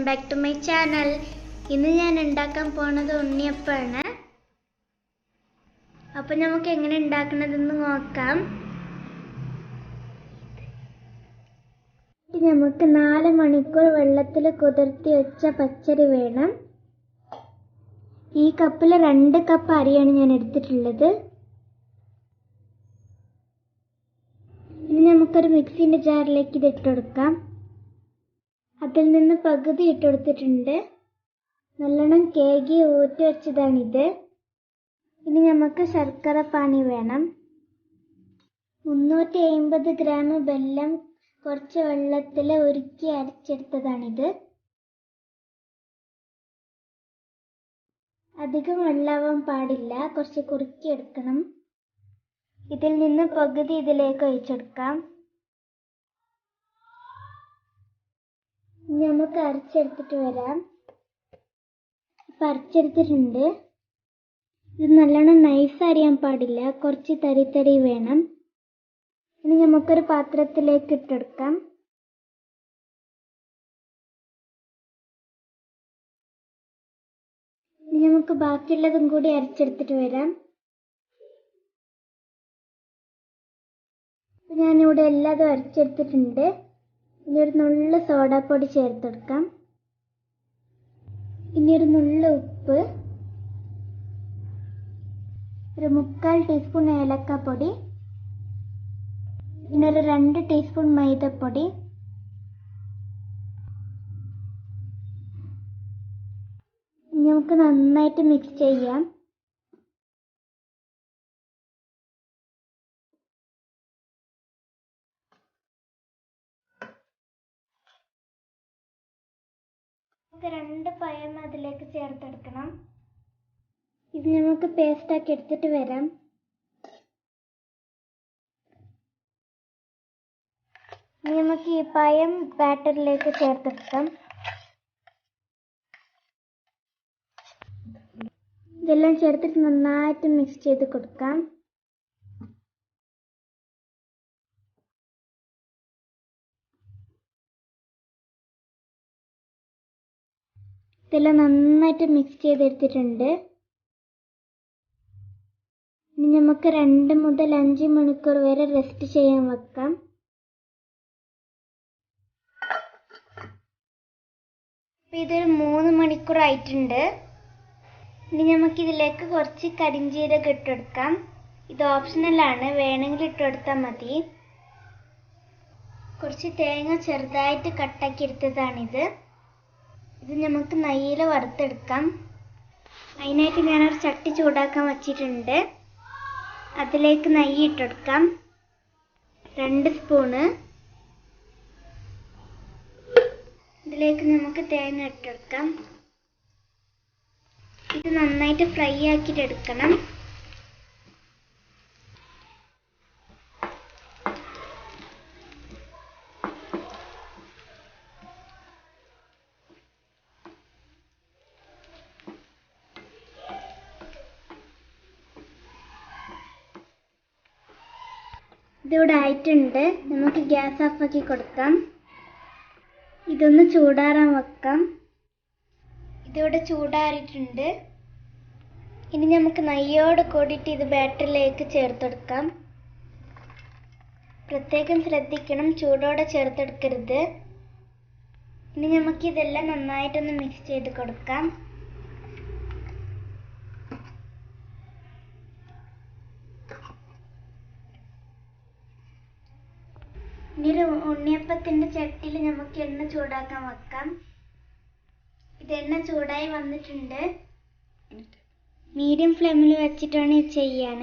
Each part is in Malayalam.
Back to my channel. ഇന്ന് ഞാൻ ഉണ്ടാക്കാൻ പോകുന്നത് ഉണ്ണിയപ്പമാണ്. അപ്പോൾ നമുക്ക് എങ്ങനെ ഉണ്ടാക്കുന്നതെന്ന് നോക്കാം. നമുക്ക് 4 മണിക്കൂർ വെള്ളത്തിൽ കുതിർത്തി വെച്ച പച്ചരി വേണം. ഈ കപ്പിൽ 2 കപ്പ് അരിയാണ് ഞാൻ എടുത്തിട്ടുള്ളത്. ഇനി നമുക്കൊരു മിക്സിൻ്റെ ജാറിലേക്ക് ഇത് ഇട്ടുകൊടുക്കാം. അതിൽ നിന്ന് പകുതി ഇട്ടുകൊടുത്തിട്ടുണ്ട്. നല്ലോണം കേകി ഊറ്റി വെച്ചതാണിത്. ഇനി നമുക്ക് ശർക്കര പാനി വേണം. 350 ഗ്രാം വെല്ലം കുറച്ച് വെള്ളത്തിൽ ഉരുക്കി അരച്ചെടുത്തതാണിത്. അധികം വെള്ളമാവാൻ പാടില്ല, കുറച്ച് കുറുക്കിയെടുക്കണം. ഇതിൽ നിന്ന് പകുതി ഇതിലേക്ക് ഒഴിച്ചെടുക്കാം. നമുക്ക് അരച്ചെടുത്തിട്ട് വരാം. ഇപ്പം അരച്ചെടുത്തിട്ടുണ്ട്. ഇത് നല്ലോണം നൈസ് അരിയാൻ പാടില്ല, കുറച്ച് തരി തരി വേണം. ഇനി നമുക്കൊരു പാത്രത്തിലേക്ക് ഇട്ടെടുക്കാം. ഇനി നമുക്ക് ബാക്കിയുള്ളതും കൂടി അരച്ചെടുത്തിട്ട് വരാം. ഞാനിവിടെ എല്ലാതും അരച്ചെടുത്തിട്ടുണ്ട്. ഇനി ഒരു നുള്ളു സോഡാപ്പൊടി ചേർത്തെടുക്കാം. ഇനി ഒരു നുള്ളു ഉപ്പ്, ഒരു 3/4 ടീസ്പൂൺ ഏലക്കപ്പൊടി, പിന്നെ ഒരു 2 ടീസ്പൂൺ മൈദപ്പൊടി, നമുക്ക് നന്നായിട്ട് മിക്സ് ചെയ്യാം. നമുക്ക് 2 പഴം അതിലേക്ക് ചേർത്തെടുക്കണം. ഇത് നമുക്ക് പേസ്റ്റാക്കി എടുത്തിട്ട് വരാം. ഇനി നമുക്ക് ഈ പഴം ബാറ്ററിലേക്ക് ചേർത്തെടുക്കാം. ഇതെല്ലാം ചേർത്തിട്ട് നന്നായിട്ട് മിക്സ് ചെയ്ത് കൊടുക്കാം. ഇതെല്ലാം നന്നായിട്ട് മിക്സ് ചെയ്തെടുത്തിട്ടുണ്ട്. ഇനി നമുക്ക് 2 മുതൽ 5 മണിക്കൂർ വരെ റെസ്റ്റ് ചെയ്യാൻ വെക്കാം. ഇതൊരു 3 മണിക്കൂർ ആയിട്ടുണ്ട്. ഇനി നമുക്കിതിലേക്ക് കുറച്ച് കരിഞ്ജീരകം ഇട്ടെടുക്കാം. ഇത് ഓപ്ഷണലാണ്, വേണമെങ്കിൽ ഇട്ടെടുത്താൽ മതി. കുറച്ച് തേങ്ങ ചെറുതായിട്ട് കട്ടാക്കി എടുത്തതാണിത്. ഇത് നമുക്ക് നെയ്യിൽ വറുത്തെടുക്കാം. അതിനായിട്ട് ഞാനൊരു ചട്ടി ചൂടാക്കാൻ വച്ചിട്ടുണ്ട്. അതിലേക്ക് നെയ്യ് ഇട്ടെടുക്കാം. 2 സ്പൂണ്. ഇതിലേക്ക് നമുക്ക് തേങ്ങ ഇട്ടെടുക്കാം. ഇത് നന്നായിട്ട് ഫ്രൈ ആക്കിയിട്ട് എടുക്കണം. ഇതിവിടെ ആയിട്ടുണ്ട്. നമുക്ക് ഗ്യാസ് ഓഫാക്കി കൊടുക്കാം. ഇതൊന്ന് ചൂടാറാൻ വെക്കാം. ഇതിവിടെ ചൂടാറിയിട്ടുണ്ട്. ഇനി നമുക്ക് നെയ്യോട് കൂടിയിട്ട് ഇത് ബാറ്ററിലേക്ക് ചേർത്തെടുക്കാം. പ്രത്യേകം ശ്രദ്ധിക്കണം, ചൂടോടെ ചേർത്തെടുക്കരുത്. ഇനി നമുക്ക് ഇതെല്ലാം നന്നായിട്ടൊന്ന് മിക്സ് ചെയ്ത് കൊടുക്കാം. ഇനി ഒരു ഉണ്ണിയപ്പത്തിൻ്റെ ചട്ടിയിൽ നമുക്ക് എണ്ണ ചൂടാക്കാൻ വെക്കാം. ഇത് എണ്ണ ചൂടായി വന്നിട്ടുണ്ട്. മീഡിയം ഫ്ലെയിമിൽ വെച്ചിട്ടാണ് ഇത് ചെയ്യാൻ.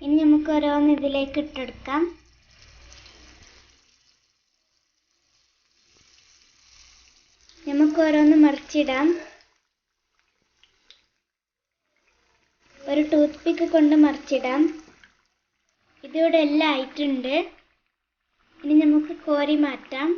ഇനി നമുക്ക് ഓരോന്ന് ഇതിലേക്ക് ഇട്ടെടുക്കാം. നമുക്ക് ഓരോന്ന് മറിച്ചിടാം. ഒരു ടൂത്ത് പിക്ക് കൊണ്ട് മറിച്ചിടാം. ഇതിവിടെ എല്ലാം ആയിട്ടുണ്ട്. ഇനി നമുക്ക് കോരി മാറ്റാം.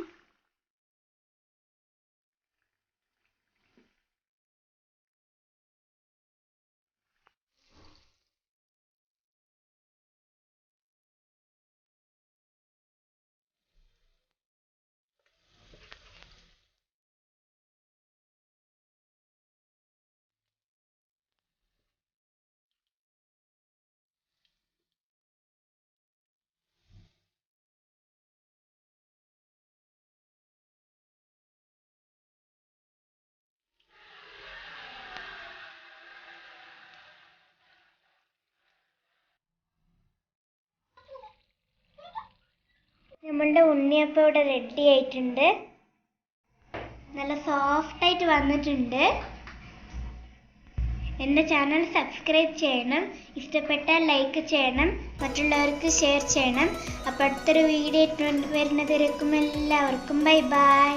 നമ്മളുടെ ഉണ്ണിയപ്പം ഇവിടെ റെഡി ആയിട്ടുണ്ട്. നല്ല സോഫ്റ്റ് ആയിട്ട് വന്നിട്ടുണ്ട്. എൻ്റെ ചാനൽ സബ്സ്ക്രൈബ് ചെയ്യണം, ഇഷ്ടപ്പെട്ടാൽ ലൈക്ക് ചെയ്യണം, മറ്റുള്ളവർക്ക് ഷെയർ ചെയ്യണം. അപ്പോൾ അടുത്തൊരു വീഡിയോ വരുന്നതിലേക്കും എല്ലാവർക്കും ബൈ ബൈ.